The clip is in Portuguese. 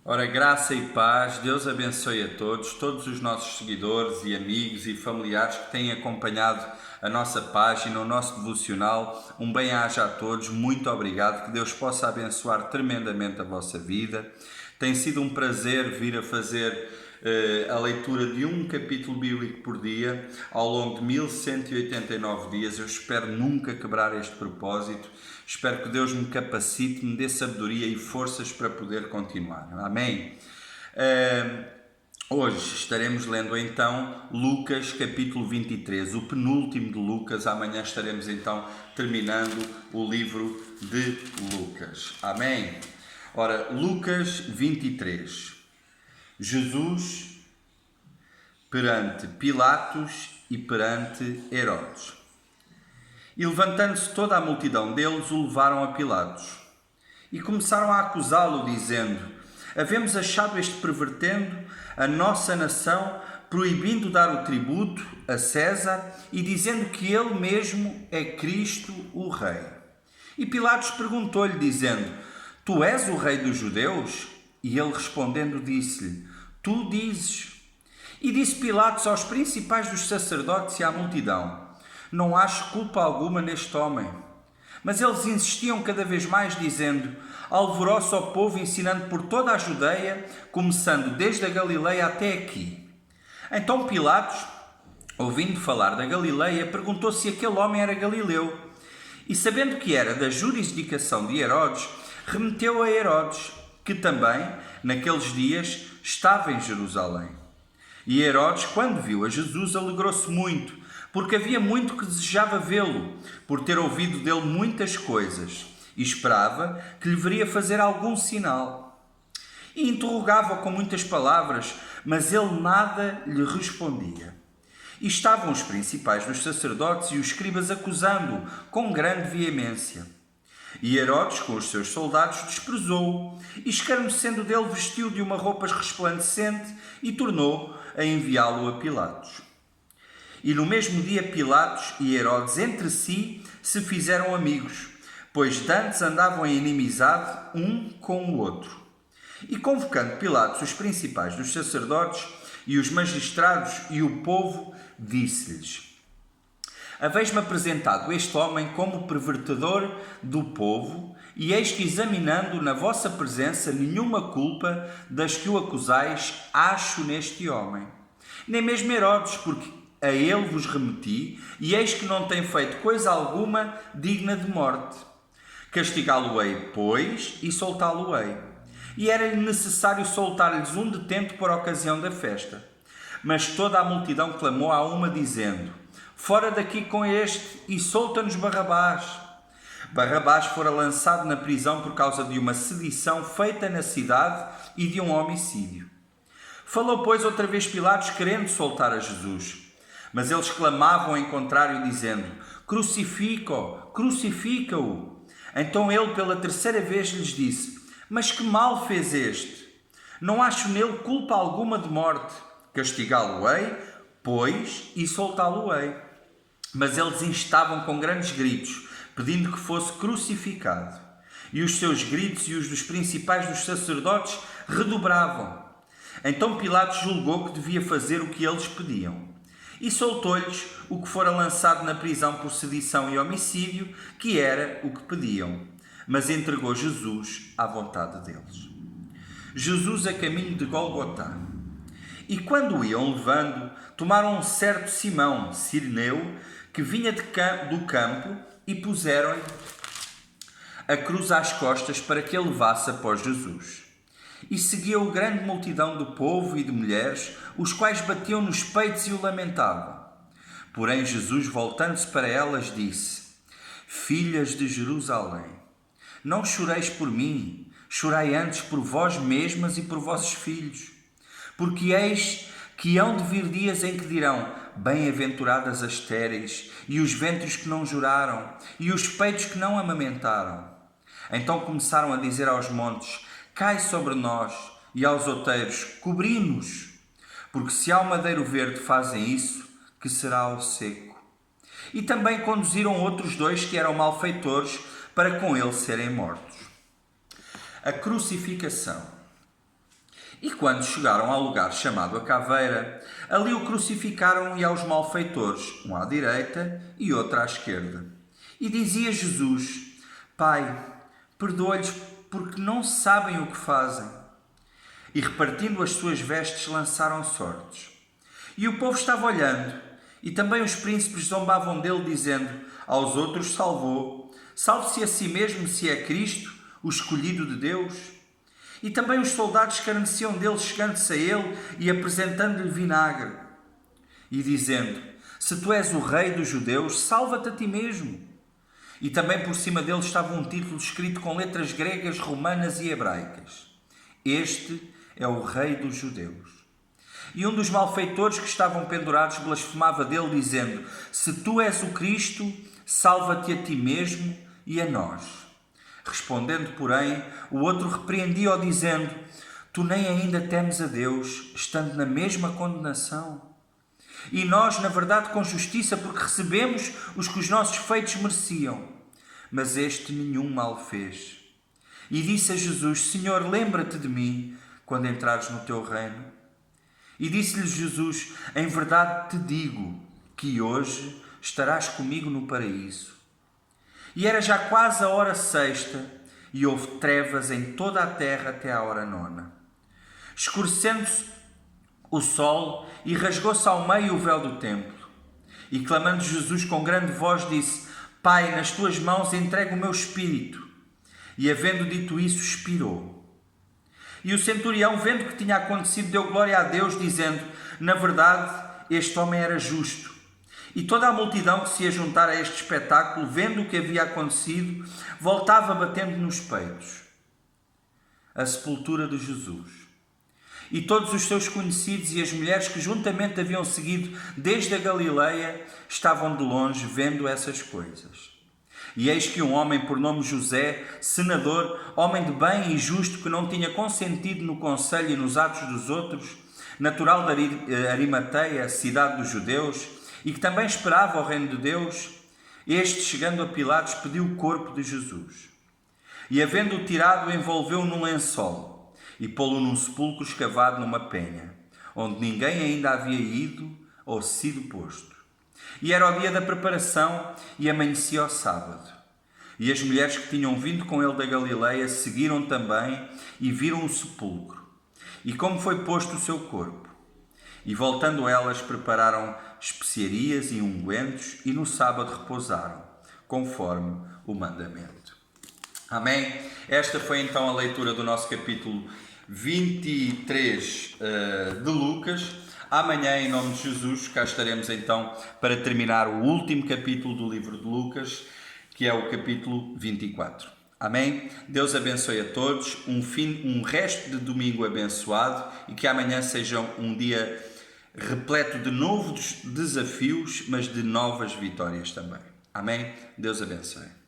Ora, graça e paz, Deus abençoe a todos os nossos seguidores e amigos e familiares que têm acompanhado a nossa página, o nosso devocional. Um bem-aja a todos, muito obrigado, que Deus possa abençoar tremendamente a vossa vida. Tem sido um prazer vir a fazer a leitura de um capítulo bíblico por dia, ao longo de 1189 dias. Eu espero nunca quebrar este propósito. Espero que Deus me capacite, me dê sabedoria e forças para poder continuar. Amém? Hoje estaremos lendo então Lucas capítulo 23, o penúltimo de Lucas. Amanhã estaremos então terminando o livro de Lucas. Amém? Ora, Lucas 23. Jesus perante Pilatos e perante Herodes. E levantando-se toda a multidão deles, o levaram a Pilatos. E começaram a acusá-lo, dizendo: havemos achado este pervertendo a nossa nação, proibindo dar o tributo a César e dizendo que ele mesmo é Cristo, o Rei. E Pilatos perguntou-lhe, dizendo: tu és o Rei dos Judeus? E ele respondendo disse-lhe: tu dizes. E disse Pilatos aos principais dos sacerdotes e à multidão: não acho culpa alguma neste homem. Mas eles insistiam cada vez mais, dizendo: alvoroço ao povo, ensinando por toda a Judeia, começando desde a Galileia até aqui. Então Pilatos, ouvindo falar da Galileia, perguntou se aquele homem era galileu. E sabendo que era da jurisdicação de Herodes, remeteu a Herodes, que também, naqueles dias, estava em Jerusalém. E Herodes, quando viu a Jesus, alegrou-se muito, porque havia muito que desejava vê-lo, por ter ouvido dele muitas coisas, e esperava que lhe viria fazer algum sinal. E interrogava-o com muitas palavras, mas ele nada lhe respondia. E estavam os principais dos sacerdotes e os escribas acusando-o com grande veemência. E Herodes, com os seus soldados, desprezou-o, e escarnecendo dele, vestiu de uma roupa resplandecente e tornou a enviá-lo a Pilatos. E no mesmo dia Pilatos e Herodes entre si se fizeram amigos, pois dantes andavam em inimizade um com o outro. E convocando Pilatos os principais dos sacerdotes e os magistrados e o povo, disse-lhes: haveis-me apresentado este homem como pervertedor do povo, e eis que, examinando na vossa presença nenhuma culpa das que o acusais, acho neste homem. Nem mesmo Herodes, porque a ele vos remeti, e eis que não tem feito coisa alguma digna de morte. Castigá-lo-ei, pois, e soltá-lo-ei. E era-lhe necessário soltar-lhes um detento por ocasião da festa. Mas toda a multidão clamou a uma, dizendo: fora daqui com este, e solta-nos Barrabás. Barrabás fora lançado na prisão por causa de uma sedição feita na cidade e de um homicídio. Falou, pois, outra vez Pilatos, querendo soltar a Jesus. Mas eles clamavam em contrário, dizendo: crucifica-o, crucifica-o. Então ele, pela terceira vez, lhes disse: mas que mal fez este? Não acho nele culpa alguma de morte. Castigá-lo-ei, pois, e soltá-lo-ei. Mas eles instavam com grandes gritos, pedindo que fosse crucificado. E os seus gritos e os dos principais dos sacerdotes redobravam. Então Pilatos julgou que devia fazer o que eles pediam. E soltou-lhes o que fora lançado na prisão por sedição e homicídio, que era o que pediam. Mas entregou Jesus à vontade deles. Jesus a caminho de Golgotá. E quando o iam levando, tomaram um certo Simão, Cireneu, que vinha do campo, e puseram-lhe a cruz às costas para que a levasse após Jesus. E seguiu grande multidão do povo e de mulheres, os quais batiam nos peitos e o lamentavam. Porém Jesus, voltando-se para elas, disse: filhas de Jerusalém, não choreis por mim, chorai antes por vós mesmas e por vossos filhos. Porque eis que hão de vir dias em que dirão: bem-aventuradas as estéreis, e os ventres que não juraram, e os peitos que não amamentaram. Então começaram a dizer aos montes: cai sobre nós, e aos outeiros: cobri-nos. Porque se ao madeiro verde fazem isso, que será ao seco? E também conduziram outros dois que eram malfeitores, para com ele serem mortos. A crucificação. E quando chegaram ao lugar chamado a Caveira, ali o crucificaram e aos malfeitores, um à direita e outro à esquerda. E dizia Jesus: Pai, perdoa-lhes porque não sabem o que fazem. E repartindo as suas vestes lançaram sortes. E o povo estava olhando, e também os príncipes zombavam dele, dizendo: aos outros salvou, salve-se a si mesmo se é Cristo, o escolhido de Deus. E também os soldados escarneciam dele, chegando-se a ele e apresentando-lhe vinagre, e dizendo: se tu és o rei dos judeus, salva-te a ti mesmo. E também por cima dele estava um título escrito com letras gregas, romanas e hebraicas: Este é o rei dos judeus. E um dos malfeitores que estavam pendurados blasfemava dele, dizendo: se tu és o Cristo, salva-te a ti mesmo e a nós. Respondendo, porém, o outro repreendia-o, dizendo: tu nem ainda temes a Deus, estando na mesma condenação? E nós, na verdade, com justiça, porque recebemos os que os nossos feitos mereciam. Mas este nenhum mal fez. E disse a Jesus: Senhor, lembra-te de mim quando entrares no teu reino. E disse-lhe Jesus: em verdade te digo que hoje estarás comigo no paraíso. E era já quase a hora sexta, e houve trevas em toda a terra até à hora nona. Escurecendo-se o sol, e rasgou-se ao meio o véu do templo. E clamando Jesus com grande voz, disse: Pai, nas tuas mãos entrego o meu espírito. E havendo dito isso, expirou. E o centurião, vendo o que tinha acontecido, deu glória a Deus, dizendo: na verdade, este homem era justo. E toda a multidão que se ia juntar a este espetáculo, vendo o que havia acontecido, voltava batendo nos peitos. A sepultura de Jesus. E todos os seus conhecidos e as mulheres que juntamente haviam seguido desde a Galileia estavam de longe vendo essas coisas. E eis que um homem por nome José, senador, homem de bem e justo, que não tinha consentido no conselho e nos atos dos outros, natural de Arimateia, cidade dos judeus, e que também esperava o reino de Deus, este, chegando a Pilatos, pediu o corpo de Jesus. E, havendo-o tirado, envolveu-o num lençol e pô-lo num sepulcro escavado numa penha, onde ninguém ainda havia ido ou sido posto. E era o dia da preparação e amanhecia o sábado. E as mulheres que tinham vindo com ele da Galileia seguiram também e viram o sepulcro, e como foi posto o seu corpo. E voltando elas, prepararam especiarias e ungüentos, e no sábado repousaram, conforme o mandamento. Amém? Esta foi então a leitura do nosso capítulo 23 de Lucas. Amanhã, em nome de Jesus, cá estaremos então para terminar o último capítulo do livro de Lucas, que é o capítulo 24. Amém? Deus abençoe a todos, um resto de domingo abençoado, e que amanhã seja um dia repleto de novos desafios, mas de novas vitórias também. Amém? Deus abençoe.